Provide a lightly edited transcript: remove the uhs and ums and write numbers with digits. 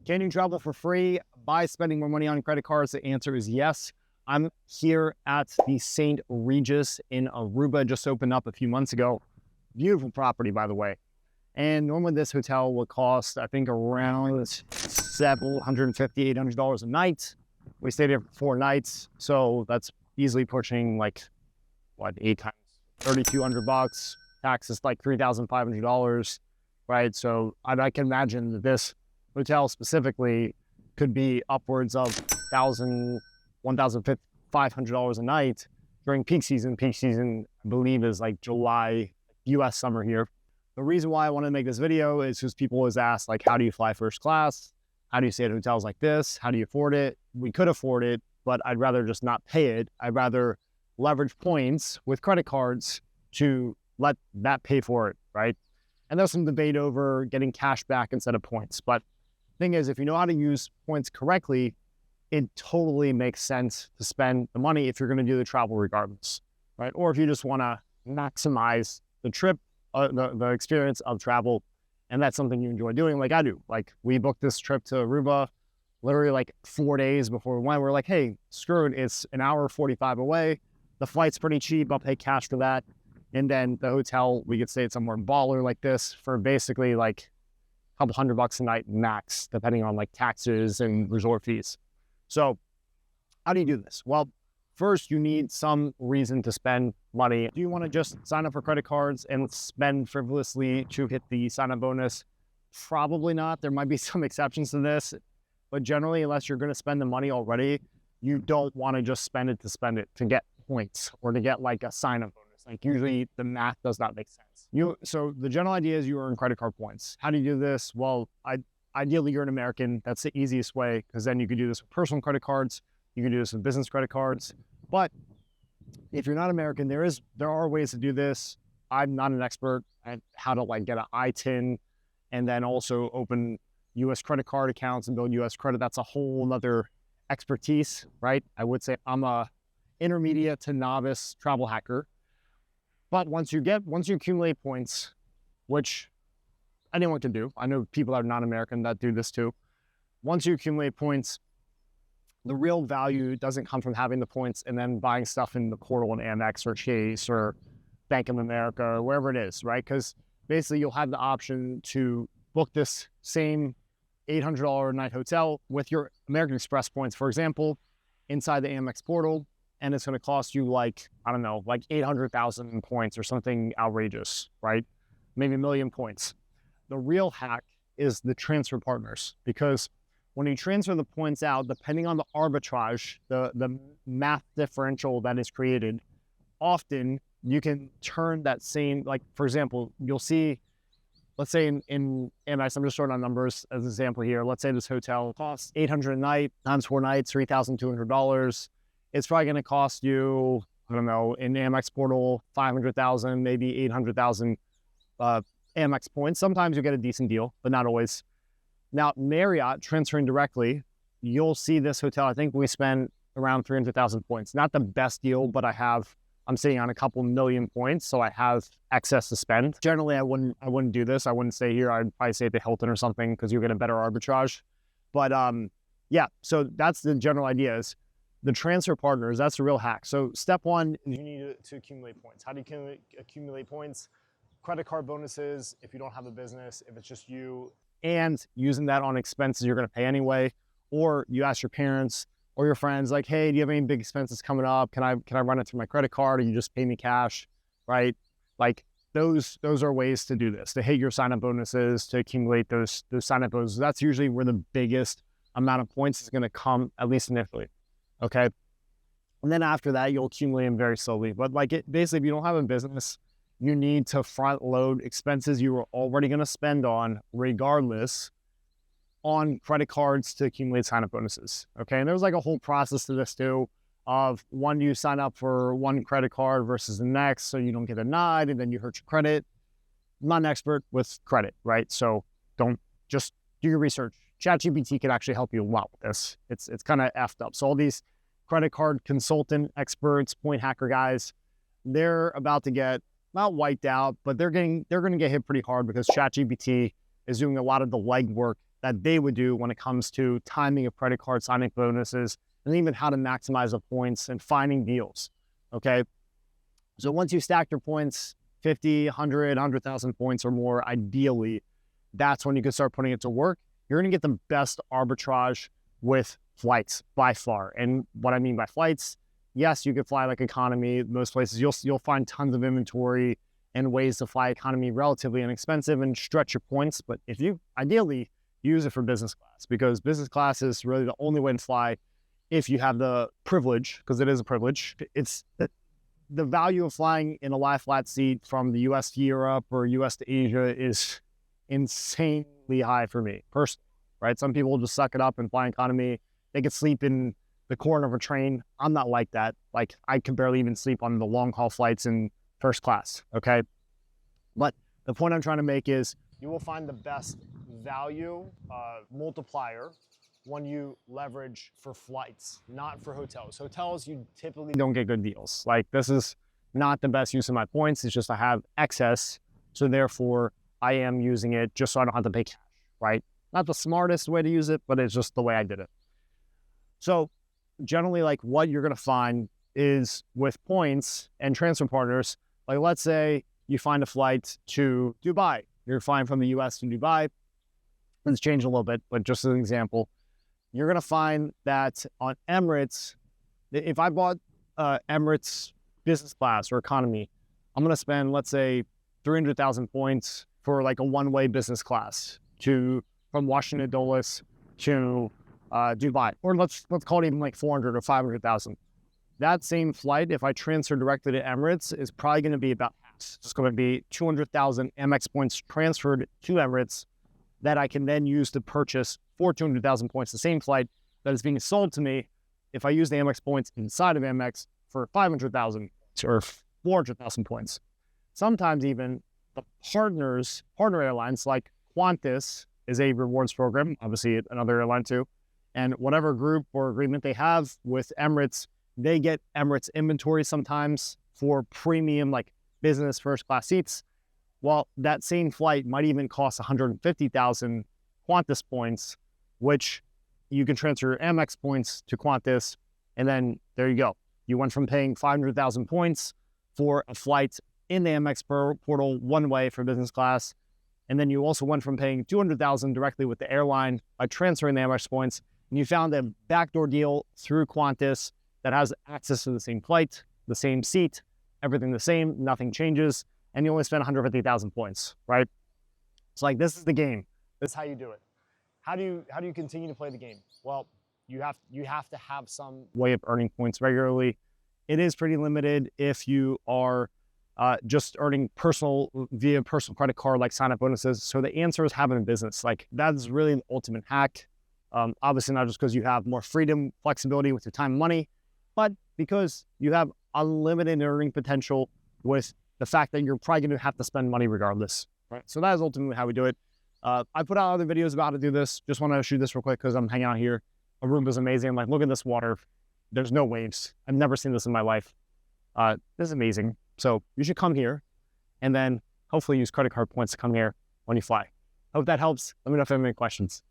Can you travel for free by spending more money on credit cards? The answer is yes. I'm here at the St. Regis in Aruba. Just opened up a few months ago. Beautiful property, by the way. And normally this hotel will cost, I think, around $750, $800 a night. We stayed here for 4 nights. So that's easily pushing like, what, 8 times $3,200. Taxes like $3,500, right? So I can imagine that this hotel specifically could be upwards of $1,000, $1,500 a night during peak season. Peak season, I believe, is like July, US summer here. The reason why I want to make this video is because people always ask, like, how do you fly first class? How do you stay at hotels like this? How do you afford it? We could afford it, but I'd rather just not pay it. I'd rather leverage points with credit cards to let that pay for it, right? And there's some debate over getting cash back instead of points. But the thing is, if you know how to use points correctly, it totally makes sense to spend the money if you're going to do the travel regardless, right? Or if you just want to maximize the trip, the experience of travel, and that's something you enjoy doing, like I do. Like, we booked this trip to Aruba literally like 4 days before we went. We're like, hey, screw it. It's an hour 45 away. The flight's pretty cheap. I'll pay cash for that. And then the hotel, we could stay at somewhere baller like this for basically like a couple $100 a night max, depending on like taxes and resort fees. So how do you do this? Well, first you need some reason to spend money. Do you want to just sign up for credit cards and spend frivolously to hit the sign-up bonus? Probably not. There might be some exceptions to this, but generally, unless you're going to spend the money already, you don't want to just spend it to get points or to get like a sign-up bonus. Like, usually the math does not make sense. So the general idea is you earn credit card points. How do you do this? Well, ideally you're an American. That's the easiest way, because then you can do this with personal credit cards. You can do this with business credit cards. But if you're not American, there are ways to do this. I'm not an expert at how to like get an ITIN and then also open US credit card accounts and build US credit. That's a whole other expertise, right? I would say I'm a intermediate to novice travel hacker. But once you accumulate points, which anyone can do, I know people that are not American that do this too. Once you accumulate points, the real value doesn't come from having the points and then buying stuff in the portal in Amex or Chase or Bank of America or wherever it is, right? Because basically you'll have the option to book this same $800 a night hotel with your American Express points, for example, inside the Amex portal. And it's going to cost you like, I don't know, like 800,000 points or something outrageous, right? Maybe 1 million points. The real hack is the transfer partners, because when you transfer the points out, depending on the arbitrage, the math differential that is created, often you can turn that same, like, for example, you'll see, let's say in Amex, I'm just throwing on numbers as an example here. Let's say this hotel costs $800 a night times 4 nights, $3,200. It's probably going to cost you, I don't know, in the Amex portal, 500,000, maybe 800,000 Amex points. Sometimes you get a decent deal, but not always. Now, Marriott transferring directly, you'll see this hotel, I think we spent around 300,000 points. Not the best deal, but I'm sitting on a couple million points, so I have excess to spend. Generally, I wouldn't do this. I wouldn't stay here. I'd probably stay at the Hilton or something, because you get a better arbitrage. But yeah, so that's the general idea is the transfer partners. That's the real hack. So step one, you need to accumulate points. How do you accumulate points? Credit card bonuses if you don't have a business, if it's just you, and using that on expenses you're going to pay anyway. Or you ask your parents or your friends, like, hey, do you have any big expenses coming up? Can I run it through my credit card, or you just pay me cash, right? Like, those are ways to do this, to hit your sign-up bonuses, to accumulate those sign-up bonuses. That's usually where the biggest amount of points is going to come, at least initially. Okay. And then after that, you'll accumulate them very slowly. But basically, if you don't have a business, you need to front load expenses you were already going to spend on, regardless, on credit cards to accumulate sign-up bonuses. Okay. And there's like a whole process to this too, of when you sign up for one credit card versus the next, so you don't get denied and then you hurt your credit. I'm not an expert with credit, right? So don't just do your research. ChatGPT can actually help you a lot with this. It's kind of effed up. So all these credit card consultant experts, point hacker guys, they're about to get not wiped out, but they're going to get hit pretty hard, because ChatGPT is doing a lot of the legwork that they would do when it comes to timing of credit card signing bonuses, and even how to maximize the points and finding deals, okay? So once you stack your points, 50, 100, 100,000 points or more, ideally, that's when you can start putting it to work. You're gonna get the best arbitrage with flights by far. And what I mean by flights, yes, you could fly like economy. Most places you'll find tons of inventory and ways to fly economy relatively inexpensive and stretch your points. But if you ideally use it for business class, because business class is really the only way to fly if you have the privilege, because it is a privilege. It's the value of flying in a lie flat seat from the US to Europe or US to Asia is insanely high for me personally, right? Some people just suck it up and fly economy. They could sleep in the corner of a train. I'm not like that. Like, I can barely even sleep on the long haul flights in first class, okay? But the point I'm trying to make is you will find the best value multiplier when you leverage for flights, not for hotels. Hotels, you typically don't get good deals. Like, this is not the best use of my points. It's just I have excess, so therefore I am using it just so I don't have to pay cash, right? Not the smartest way to use it, but it's just the way I did it. So generally, like, what you're gonna find is with points and transfer partners, like, let's say you find a flight to Dubai. You're flying from the US to Dubai. Let's change a little bit, but just as an example, you're gonna find that on Emirates, if I bought Emirates business class or economy, I'm gonna spend, let's say, 300,000 points for like a one-way business class from Washington Dulles to Dubai, or let's call it even like 400 or 500,000. That same flight, if I transfer directly to Emirates, is probably going to be about half. It's going to be 200,000 Amex points transferred to Emirates that I can then use to purchase for 200,000 points, the same flight that is being sold to me if I use the Amex points inside of Amex for 500,000 or 400,000 points. Sometimes even the partner airlines like Qantas is a rewards program, obviously another airline too, and whatever group or agreement they have with Emirates, they get Emirates inventory sometimes for premium, like business first class seats. Well, that same flight might even cost 150,000 Qantas points, which you can transfer your Amex points to Qantas, and then there you go. You went from paying 500,000 points for a flight in the Amex portal one way for business class, and then you also went from paying 200,000 directly with the airline by transferring the Amex points, and you found a backdoor deal through Qantas that has access to the same flight, the same seat, everything the same, nothing changes, and you only spend 150,000 points, right? It's like, this is the game. This is how you do it. How do you continue to play the game? Well, you have to have some way of earning points regularly. It is pretty limited if you are just earning via personal credit card, like sign-up bonuses. So the answer is having a business. Like, that's really the ultimate hack. Obviously not just because you have more freedom, flexibility with your time and money, but because you have unlimited earning potential with the fact that you're probably going to have to spend money regardless, right? So that is ultimately how we do it. I put out other videos about how to do this. Just want to shoot this real quick because I'm hanging out here. Aruba is amazing. I'm like, look at this water. There's no waves. I've never seen this in my life. This is amazing. So you should come here and then hopefully use credit card points to come here when you fly. Hope that helps. Let me know if you have any questions.